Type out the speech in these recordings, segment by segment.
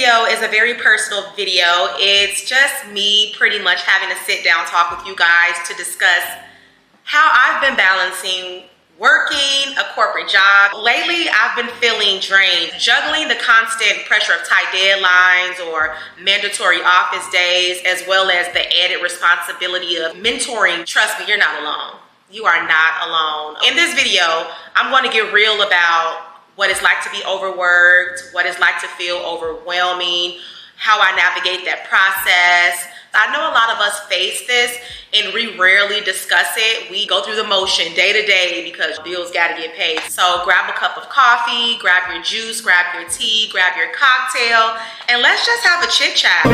video is a very personal video. It's just me pretty much having to sit down, talk with you guys to discuss how I've been balancing working a corporate job. Lately, I've been feeling drained, juggling the constant pressure of tight deadlines or mandatory office days, as well as the added responsibility of mentoring. Trust me, you're not alone. You are not alone. In this video, I'm going to get real about what it's like to be overworked, what it's like to feel overwhelming, how I navigate that process. I know a lot of us face this and we rarely discuss it. We go through the motion day to day because bills got to get paid. So grab a cup of coffee, grab your juice, grab your tea, grab your cocktail, and let's just have a chit chat.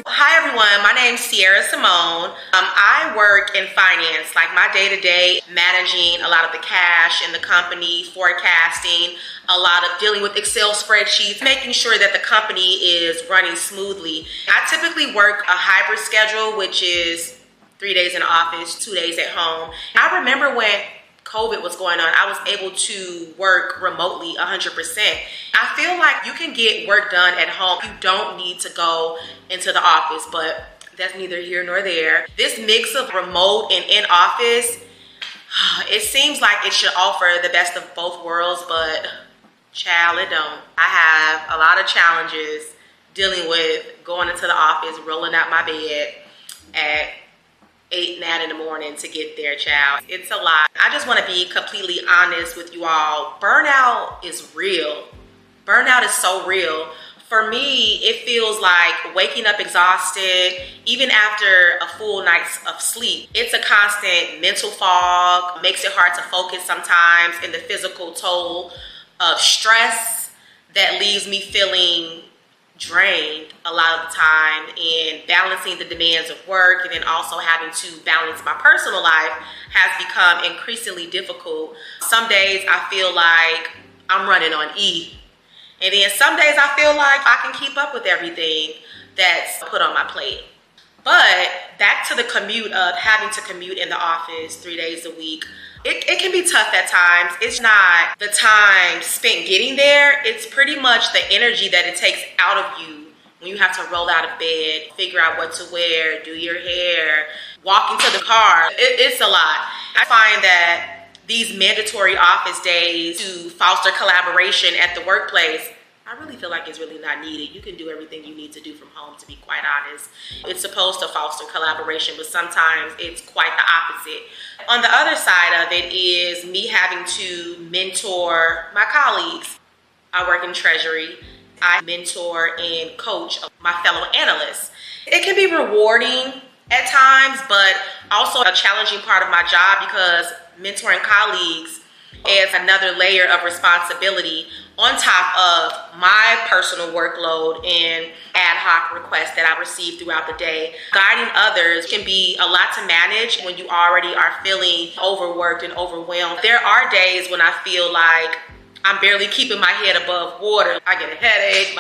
Hi everyone, my name's Sierra Simone. I work in finance, like my day-to-day managing a lot of the cash in the company, forecasting, a lot of dealing with Excel spreadsheets, making sure that the company is running smoothly. I typically work a hybrid schedule, which is 3 days in the office, 2 days at home. I remember when COVID was going on, I was able to work remotely 100%. I feel like you can get work done at home. You don't need to go into the office, but that's neither here nor there. This mix of remote and in office, it seems like it should offer the best of both worlds, but child, it don't. I have a lot of challenges dealing with going into the office, rolling out my bed at 8, 9 in the morning to get there, child. It's a lot. I just want to be completely honest with you all. Burnout is real. Burnout is so real. For me, it feels like waking up exhausted, even after a full night of sleep. It's a constant mental fog, makes it hard to focus sometimes, and the physical toll of stress that leaves me feeling drained a lot of the time, and balancing the demands of work and then also having to balance my personal life has become increasingly difficult. Some days I feel like I'm running on E, and then some days I feel like I can keep up with everything that's put on my plate. But back to the commute of having to commute in the office 3 days a week. It can be tough at times. It's not the time spent getting there. It's pretty much the energy that it takes out of you when you have to roll out of bed, figure out what to wear, do your hair, walk into the car. It's a lot. I find that these mandatory office days to foster collaboration at the workplace, I really feel like it's really not needed. You can do everything you need to do from home, to be quite honest. It's supposed to foster collaboration, but sometimes it's quite the opposite. On the other side of it is me having to mentor my colleagues. I work in treasury. I mentor and coach my fellow analysts. It can be rewarding at times, but also a challenging part of my job because mentoring colleagues adds another layer of responsibility on top of my personal workload and ad hoc requests that I receive throughout the day. Guiding others can be a lot to manage when you already are feeling overworked and overwhelmed. There are days when I feel like I'm barely keeping my head above water. I get a headache,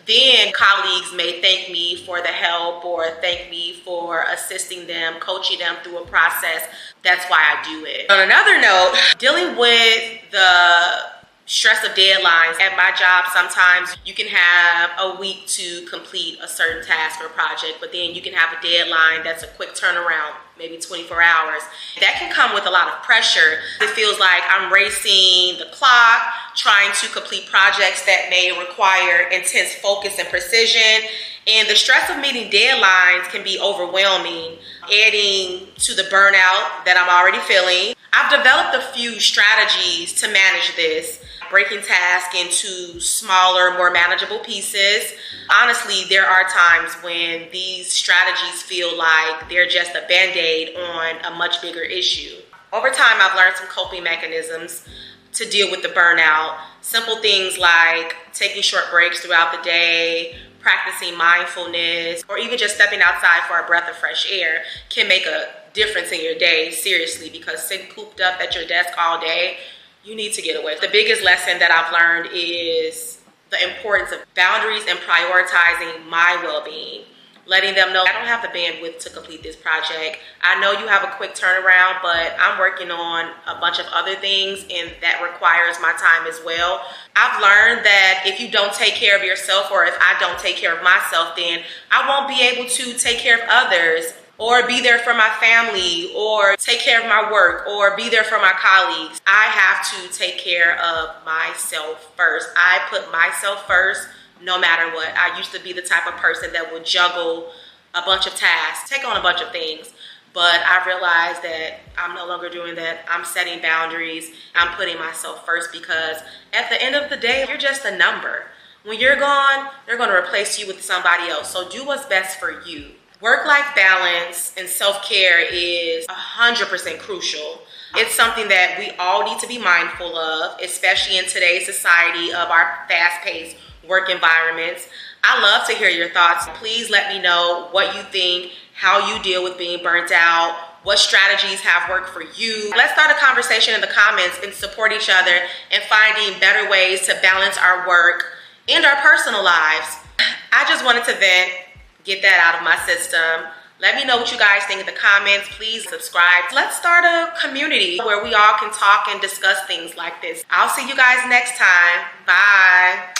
then colleagues may thank me for the help or thank me for assisting them, coaching them through a process. That's why I do it. On another note, dealing with the stress of deadlines at my job, sometimes you can have a week to complete a certain task or project, but then you can have a deadline that's a quick turnaround, maybe 24 hours. That can come with a lot of pressure. It feels like I'm racing the clock, trying to complete projects that may require intense focus and precision. And the stress of meeting deadlines can be overwhelming, adding to the burnout that I'm already feeling. I've developed a few strategies to manage this, breaking tasks into smaller, more manageable pieces. Honestly, there are times when these strategies feel like they're just a band-aid on a much bigger issue. Over time, I've learned some coping mechanisms to deal with the burnout. Simple things like taking short breaks throughout the day, practicing mindfulness, or even just stepping outside for a breath of fresh air can make a difference in your day, seriously, because sitting cooped up at your desk all day, you need to get away. The biggest lesson that I've learned is the importance of boundaries and prioritizing my well-being. Letting them know I don't have the bandwidth to complete this project. I know you have a quick turnaround, but I'm working on a bunch of other things and that requires my time as well. I've learned that if you don't take care of yourself, or if I don't take care of myself, then I won't be able to take care of others, or be there for my family, or take care of my work, or be there for my colleagues. I have to take care of myself first. I put myself first no matter what. I used to be the type of person that would juggle a bunch of tasks, take on a bunch of things, but I realized that I'm no longer doing that. I'm setting boundaries. I'm putting myself first, because at the end of the day, you're just a number. When you're gone, they're going to replace you with somebody else. So do what's best for you. Work-life balance and self-care is 100% crucial. It's something that we all need to be mindful of, especially in today's society of our fast-paced work environments. I love to hear your thoughts. Please let me know what you think, how you deal with being burnt out, what strategies have worked for you. Let's start a conversation in the comments and support each other in finding better ways to balance our work and our personal lives. I just wanted to vent, get that out of my system. Let me know what you guys think in the comments. Please subscribe. Let's start a community where we all can talk and discuss things like this. I'll see you guys next time. Bye.